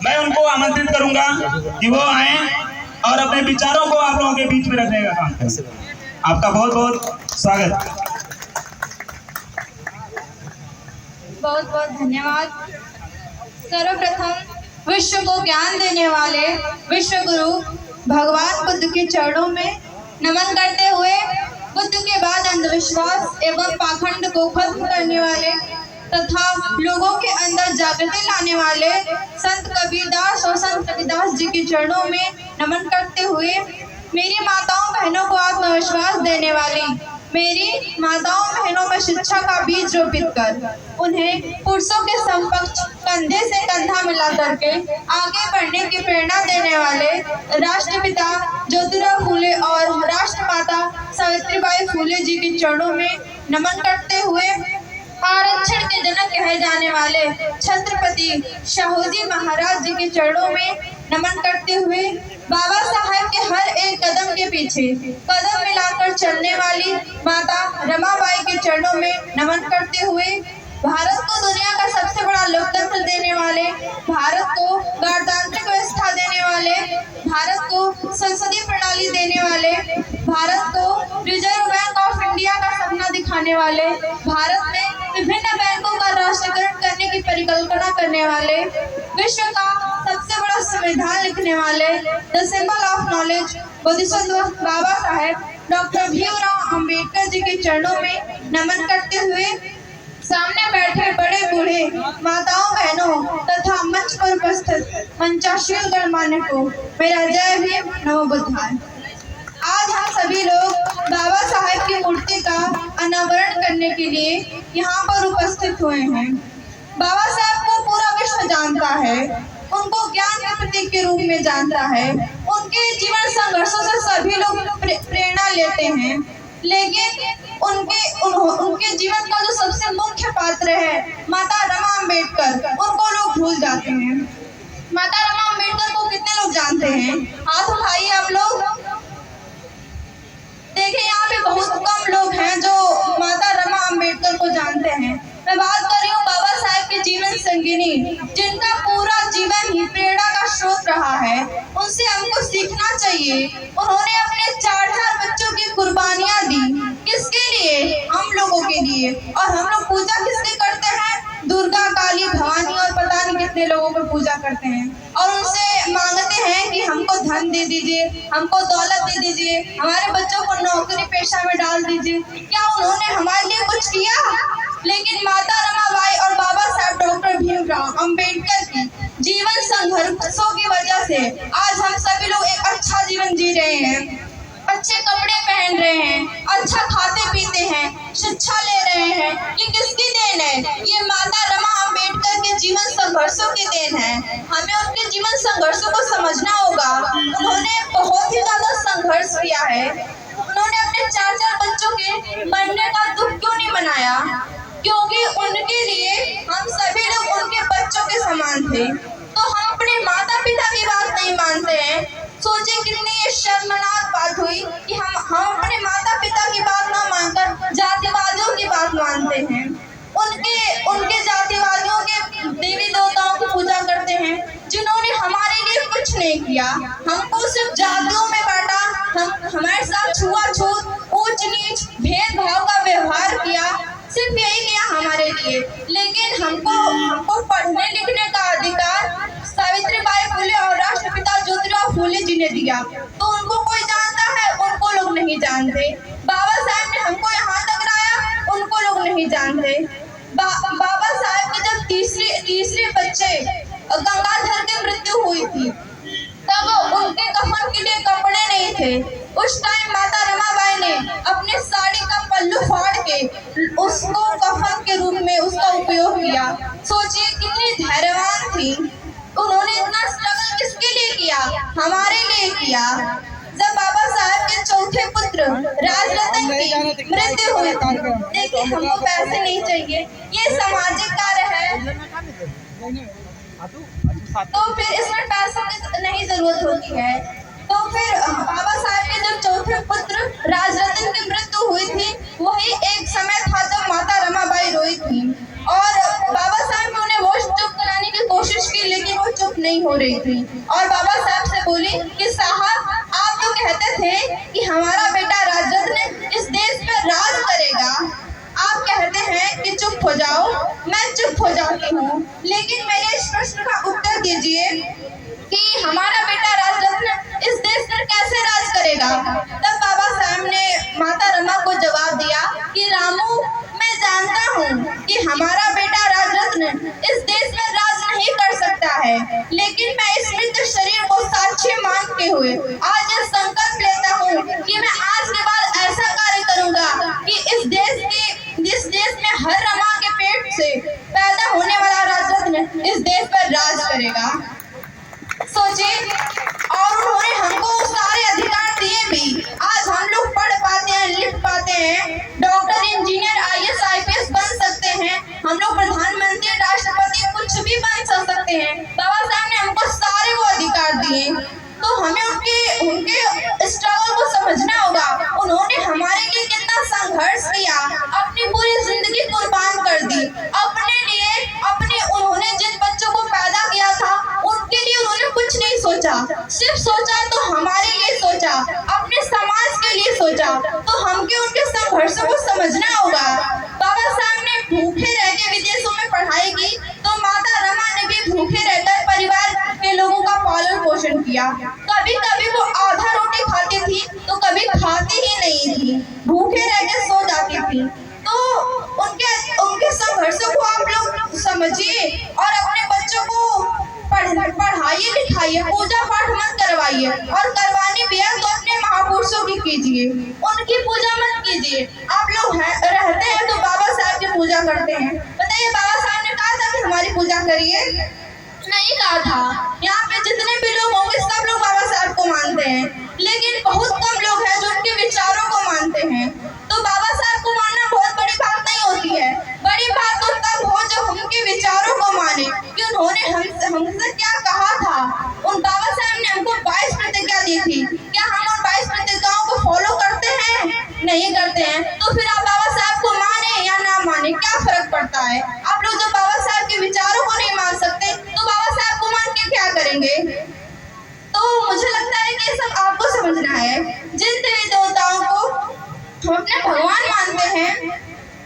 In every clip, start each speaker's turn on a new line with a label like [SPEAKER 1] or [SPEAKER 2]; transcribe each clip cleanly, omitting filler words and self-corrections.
[SPEAKER 1] मैं उनको आमंत्रित करूंगा कि वो आए और अपने विचारों को आप लोगों के बीच में रखने का काम करें। आपका बहुत बहुत स्वागत।
[SPEAKER 2] बहुत बहुत धन्यवाद। सर्वप्रथम विश्व को ज्ञान देने वाले विश्व गुरु भगवान बुद्ध के चरणों में नमन करते हुए बुद्ध के बाद अंधविश्वास एवं पाखंड को खत्म करने वाले तथा लोगों के अंदर जागृति लाने वाले संत कबीरदास और संत रविदास जी के चरणों में नमन करते हुए मेरी माताओं बहनों को आत्मविश्वास देने वाली मेरी माताओं बहनों में शिक्षा का बीज रोपित कर उन्हें पुरुषों के समकक्ष कंधे से कंधा मिला करके आगे बढ़ने की प्रेरणा देने वाले राष्ट्रपिता ज्योतिराव फूले और राष्ट्रमाता सावित्रीबाई फूले जी के चरणों में नमन करते हुए आरक्षण के जनक कहे जाने वाले छत्रपति शाहूजी महाराज जी के चरणों में नमन करते हुए बाबा साहेब के हर एक कदम के पीछे कदम मिलाकर चलने वाली माता रमाबाई के चरणों में नमन करते हुए भारत को दुनिया का सबसे बड़ा लोकतंत्र देने वाले, भारत को गणतांत्रिक व्यवस्था देने वाले, भारत को संसदीय प्रणाली देने वाले, भारत को रिजर्व बैंक ऑफ इंडिया का सपना दिखाने वाले, भारत में विभिन्न बैंकों का राष्ट्रीयकरण करने की परिकल्पना करने वाले, विश्व का सबसे बड़ा संविधान लिखने वाले, the symbol of knowledge Bodhisattva Baba Saheb doctor Bhimrao Ambedkar ji के चरणों में नमन करते हुए सामने बैठे बड़े बूढ़े माताओं बहनों तथा मंच पर उपस्थित मंचासीन गणमान्य को मेरा जय भीम नमो बुद्धाय। आज हम सभी लोग बाबा साहेब की मूर्ति का अनावरण करने के लिए यहाँ पर उपस्थित हुए हैं। बाबा साहेब को पूरा विश्व जानता है, उनको ज्ञान के प्रतीक के रूप में जानता है, उनके जीवन संघर्षों से सभी लोग प्रेरणा लेते हैं, लेकिन उनके जीवन का जो सबसे मुख्य पात्र है माता रमा अंबेडकर, उनको लोग भूल जाते हैं। माता रमा अंबेडकर को कितने लोग जानते हैं? हाथ उठाइए आप लोग। देखिए यहाँ पे बहुत कम लोग हैं जो माता रमा अंबेडकर को जानते हैं। मैं बात कर रही हूँ बाबा साहेब के जीवन संगिनी, जिनका पूरा जीवन ही प्रेरणा का स्रोत रहा है। उनसे हमको सीखना चाहिए। उन्होंने अपने 4 बच्चों की कुर्बानियां दी, किसके लिए? हम लोगों के लिए। और हम लोग पूजा किसकी करते हैं? दुर्गा, काली, भवानी और पता नहीं कितने लोगों को पूजा करते हैं और उनसे मांगते हैं कि हमको धन दे दीजिए, हमको दौलत दे दीजिए, हमारे बच्चों को नौकरी पेशा में डाल दीजिए। क्या उन्होंने हमारे लिए कुछ किया? लेकिन माता रमाबाई और बाबा साहब डॉक्टर भीमराव अंबेडकर की जीवन संघर्षों की वजह से आज हम सभी लोग एक अच्छा जीवन जी रहे हैं, अच्छे कपड़े पहन रहे हैं, अच्छा खाते पीते हैं, शिक्षा ले रहे हैं। ये किसकी देन है? ये माता रमा अंबेडकर के जीवन संघर्षों की देन है। हमें उनके जीवन संघर्षों को समझना होगा। उन्होंने बहुत ही ज्यादा संघर्ष किया है। उन्होंने अपने 4 बच्चों के मरने का दुख क्यों नहीं मनाया? क्योंकि उनके लिए हम सभी लोग उनके बच्चों के समान थे। तो हम अपने माता पिता की बात नहीं मानते हैं। सोचिए कितनी ये शर्मनाक बात हुई कि हम अपने माता पिता की बात ना मानकर जातिवादियों की बात मानते हैं। उनके जातिवादियों के देवी देवताओं की पूजा करते हैं, जिन्होंने हमारे लिए कुछ नहीं किया। हमको सिर्फ जातियों में बांटा, हमारे साथ छुआछूत, ऊंच नीच, भेदभाव का व्यवहार किया, सिर्फ यही किया हमारे लिए। लेकिन हमको पढ़ने लिखने का अधिकार सावित्रीबाई फूले और राष्ट्रपिता ज्योतिराव फूले जी ने दिया। तो उनको कोई जानता है? उनको लोग नहीं जानते। बाबा साहब ने हमको यहाँ तक लाया, उनको लोग नहीं जानते। बाबा साहब के जब तीसरे बच्चे गंगाधर की मृत्यु हुई थी, तब उनके कफन के लिए कपड़े नहीं थे। उस टाइम माता रमाबाई ने अपने साड़ी का पल्लू फाड़ के उसको कफन के रूप में उसका उपयोग किया। सोचिए कितनी धैर्यवान थी। उन्होंने इतना स्ट्रगल किसके लिए किया? हमारे लिए किया। जब बाबा साहब के चौथे पुत्र राजरतन की मृत्यु हुई थी, देखिए हमको पैसे नहीं चाहिए, ये सामाजिक कार्य है, तो फिर इसमें पैसों की नहीं जरूरत होती है। तो फिर बाबा साहब के जब चौथे पुत्र राजरतन की मृत्यु हुई थी, वही एक समय था जब माता रमाबाई रोई थी और बाबा साहब ने उन्हें वो चुप कराने की कोशिश की, लेकिन वो चुप नहीं हो रही थी और बाबा साहब से बोली कि साहब, आप तो कहते थे कि हमारा बेटा राजरत्न इस देश पर राज करेगा। आप कहते हैं कि चुप हो जाओ, मैं चुप हो जाती हूँ, लेकिन मेरे इस प्रश्न का उत्तर दीजिए कि हमारा बेटा राजरत्न इस देश पर कैसे राज करेगा। तब बाबा साहब ने माता रमा को जवाब दिया कि रामू, मैं जानता हूँ कि हमारा बेटा राजरत्न इस देश में राज नहीं कर सकता है, लेकिन मैं इस मृत शरीर को साक्षी मानते हुए आज यह संकल्प लेता हूँ कि मैं आज के बाद ऐसा कार्य करूँगा कि इस देश में हर रमा के पेट से पैदा होने वाला राजरत्न इस देश पर राज करेगा। सोचिए, और उन्होंने हमको सारे अधिकार दिए भी। आज हम लोग पढ़ पाते हैं, लिख पाते हैं, डॉक्टर, इंजीनियर, IAS, IPS बन सकते हैं, हम लोग प्रधानमंत्री, राष्ट्रपति कुछ भी बन सकते हैं। बाबा साहब ने हमको सारे वो अधिकार दिए, तो हमें उनके स्ट्रगल को समझना होगा। उन्होंने हमारे लिए कितना संघर्ष किया, अपनी पूरी जिंदगी कुर्बान कर दी अपने लिए। उन्होंने जिन बच्चों को पैदा किया था उनके लिए उन्होंने कुछ नहीं सोचा, सिर्फ सोचा तो हमारे लिए सोचा, अपने समाज के लिए सोचा। तो हमको उनके संघर्षों को समझना होगा। बाबा साहब ने भूखे रह के विदेशों में पढ़ाई की, तो माता रमा ने भी भूखे रहकर परिवार के लोगों का पालन पोषण किया। कभी कभी वो आधा रोटी खाती थी तो कभी खाती ही नहीं थी, भूखे रह के सो जाती थी। तो उनके संघर्षों को आप लोग समझिए और अपने बच्चों को पढ़ाइए, लिखाइए, पूजा पाठ मत करवाइए, और करवानी भी है तो अपने महापुरुषों की कीजिए, उनकी पूजा मत कीजिए। आप लोग रहते हैं तो बाबा साहब की पूजा करते हैं। बताइए, बाबा साहब ने कहा था कि हमारी पूजा करिए? नहीं कहा था। यहाँ पे जितने भी लोग होंगे सब लोग बाबा साहब को मानते हैं, लेकिन बहुत कम लोग हैं जो उनके विचारों को मानते हैं। तो बाबा साहब को मानना बहुत बड़ी बात नहीं होती है, बड़ी बात तो तब हो जब उनके विचारों को माने कि उन्होंने हमसे क्या कहा था। उन बाबा साहब ने हमको 22 प्रतिज्ञा दी थी, क्या हम उन 22 प्रतिज्ञाओं को फॉलो करते हैं? नहीं करते हैं। तो फिर आप बाबा साहब को माने या ना माने, क्या फर्क पड़ता है? आप लोग जब बाबा साहब के विचारों को नहीं मान सकते तो बाबा साहब को मान के क्या करेंगे? तो मुझे लगता है कि सब आपको समझना है। जिन देवी देवताओं को हम अपने भगवान मानते हैं,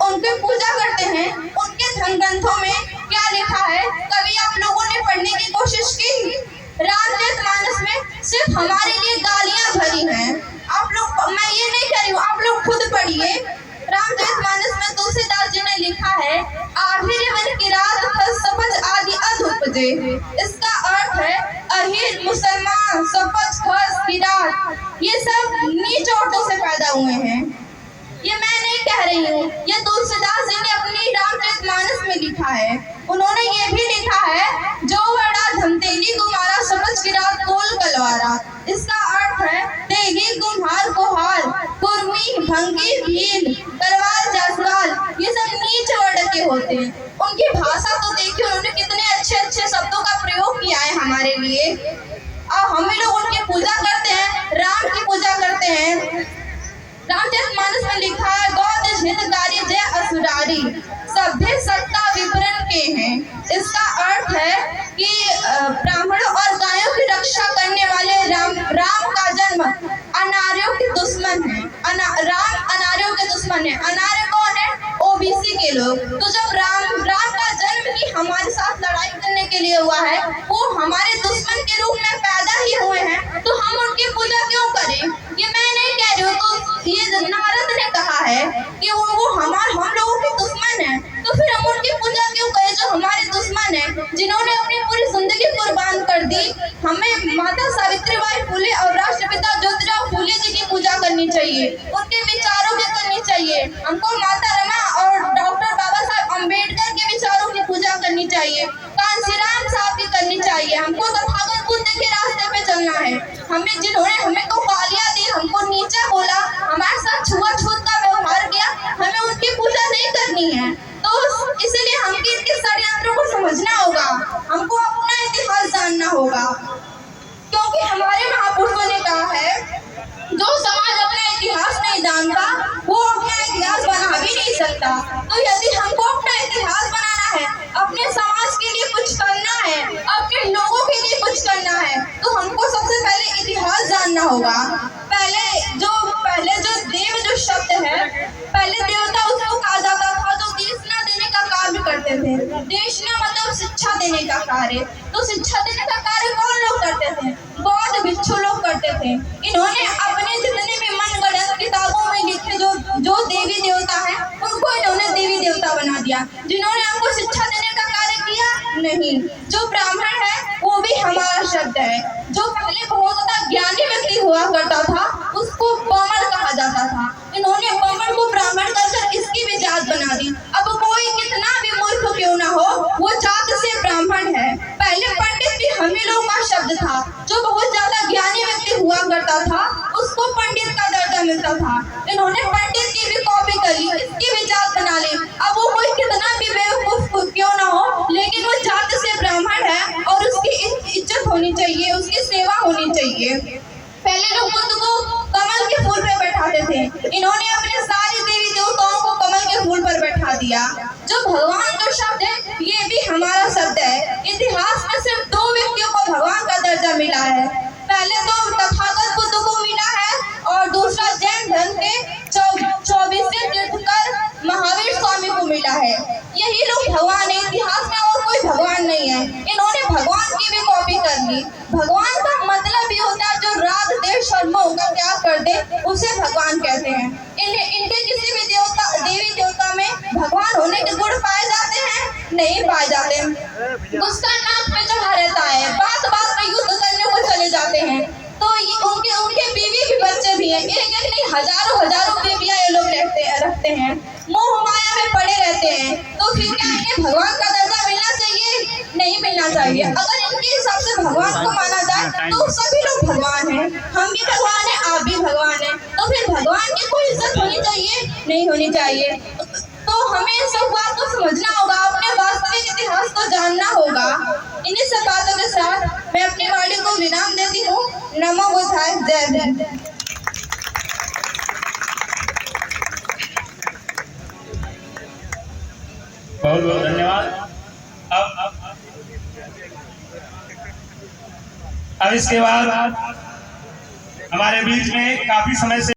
[SPEAKER 2] उनकी पूजा करते हैं, उनके धर्म ग्रंथों में क्या लिखा है, कभी आप लोगों ने पढ़ने की कोशिश की? रामचरितमानस में सिर्फ हमारे लिए गालियां भरी हैं। आप लोग, मैं ये नहीं कह रही हूँ, आप लोग खुद पढ़िए। रामचरितमानस में तुलसीदास जी ने लिखा है, आहिर मन की रात सपज आदि अधुपजे। इसका अर्थ है अहिर, मुसलमान, सपज, खस, किरात, ये सब नीच औरतों से पैदा हुए हैं। ये मैं नहीं कह रही हूँ, ये तुलसीदास जी ने अपनी रामचरितमानस में लिखा है। उन्होंने ये भी लिखा है, जो बड़ा धमतेली कुमारा सपज किरात कोल कलवारा। इसका अर्थ है तेगी, कुम्हार, कोहार, कुर्मी, भंगी, भील, तलवार, जासवाल, ये सब नीच वर्ग के होते हैं। उनकी भाषा तो देखिए, उन्होंने कितने अच्छे अच्छे शब्दों का प्रयोग किया है हमारे लिए। और हम लोग उनकी पूजा करते हैं, राम की पूजा करते हैं। रामचरितमानस में लिखा है, गौद हितकारी जय असुरारी, सभ्य सत्ता विवरण के हैं। इसका अर्थ है कि ब्राह्मणों और गायों की रक्षा करने वाले राम का जन्म अनार्यों के दुश्मन है। राम अनार्यों के दुश्मन है। अनार्य कौन है? OBC के लोग। तो जब राम का जन्म ही हमारे साथ लड़ाई करने के लिए हुआ है, वो हमारे दुश्मन के रूप में पैदा ही हुए हैं, तो हम उनकी पूजा क्यों करें? ये मैं नहीं कह रही हूँ, तो ये नारद ने कहा है कि वो हम लोगों के दुश्मन है, तो फिर हम उनकी पूजा क्यों करें जो हमारे दुश्मन है, जिन्होंने अपनी पूरी जिंदगी कुर्बान कर दी। हमें माता सावित्रीबाई फुले और राष्ट्रपिता ज्योतिराव फुले जी की पूजा करनी चाहिए, उनके विचारों की करनी चाहिए। हमको माता रमा और डॉक्टर बाबा साहब अम्बेडकर के विचारों की पूजा करनी चाहिए, कांशीराम साहब की करनी चाहिए। हमको तथागत बुद्ध के रास्ते पे चलना है। जिन्होंने हमें को गालियां दी, हमको नीचा बोला, हमारे साथ छुआछूत का व्यवहार किया, हमें उनकी पूजा नहीं करनी है। तो इसीलिए हमको इनके षड्यंत्रों को समझना होगा, हमको अपना इतिहास जानना होगा, क्योंकि हमारे महापुरुषों ने कहा है, जो समाज अपना इतिहास नहीं जानता वो अपना इतिहास बना भी नहीं सकता। तो यदि हमको अपना इतिहास बनाना है, अपने समाज के लिए कुछ करना है, अपने लोगों के लिए होगा। पहले जो देव जो शब्द है, पहले देवता उसको कहा जाता था जो देश न देने का कार्य करते थे। देश न मतलब शिक्षा देने का कार्य। तो शिक्षा देने का कार्य कौन लोग करते थे? बौद्ध भिक्षु लोग करते थे। इन्होंने अपने जितने भी मनगढ़ंत किताबों में लिखे जो देवी देवता है, उनको इन्होंने देवी देवता बना दिया। जिन्होंने हमको शिक्षा देने का कार्य किया, नहीं। जो ब्राह्मण है वो भी हमारा शब्द है। जो पहले बहुत ज्यादा ज्ञानी व्यक्ति हुआ करता था उसको बमन कहा जाता था। इन्होंने बमन को ब्राह्मण कर इसकी भी जात बना दी। अब कोई कितना भी मूर्ख क्यों ना हो, वो जात से ब्राह्मण है। पहले पंडित भी हम ही लोगों का शब्द था। जो बहुत ज्यादा ज्ञानी व्यक्ति हुआ करता था उसको पंडित का दर्जा मिलता था। इन्होंने पंडित की भी कॉपी कर ली, इसकी भी जात बना ली। अब वो कोई कितना भी बेवकूफ क्यों ना हो, लेकिन वो जात से ब्राह्मण है और उसकी इज्जत होनी चाहिए, उसकी सेवा होनी चाहिए। पहले लोग बुद्ध को कमल के फूल पे बैठाते थे। इन्होंने अपने सारी देवी देवताओं को कमल के फूल पर बैठा दिया। जो भगवान जो शब्द है ये भी हमारा शब्द है। इतिहास में सिर्फ 2 व्यक्तियों को भगवान का दर्जा मिला है। पहले तो तथागत बुद्ध को मिला है और दूसरा जैन धर्म के 24वें तीर्थंकर महावीर स्वामी को मिला है। यही लोग भगवान है। इतिहास में और कोई भगवान नहीं है। इन्होंने भगवान की भी कॉपी कर ली। भगवान का मतलब ये होता है जो राग देश और मोह का त्याग कर दे उसे भगवान कहते हैं। इनके किसी भी देवी देवता में भगवान होने के गुण पाए जाते हैं? नहीं पाए जाते। उसका नाक पे चढ़ा रहता है, बात बात में युद्ध करने को चले जाते हैं। तो उनके बीवी भी बच्चे भी हैं। एक नहीं हजारों बीवियां ये लोग रखते हैं। मोह माया में पड़े रहते हैं। तो फिर क्या इन्हें भगवान का दर्जा मिलना चाहिए? नहीं मिलना चाहिए। अगर इनके हिसाब से भगवान को माना जाए तो सभी लोग भगवान हैं। हम भी भगवान हैं, आप भी भगवान हैं। तो फिर भगवान की कोई इज्जत होनी चाहिए? नहीं होनी चाहिए। तो हमें इन सब बात को समझना होगा, अपने वास्तविक इतिहास को जानना होगा। इन्हीं सब बातों के साथ मैं अपनी वाणी को विराम देती हूँ। नमो बुद्धाय, जय हिंद।
[SPEAKER 1] बहुत बहुत धन्यवाद। अब इसके बाद हमारे बीच में काफी समय से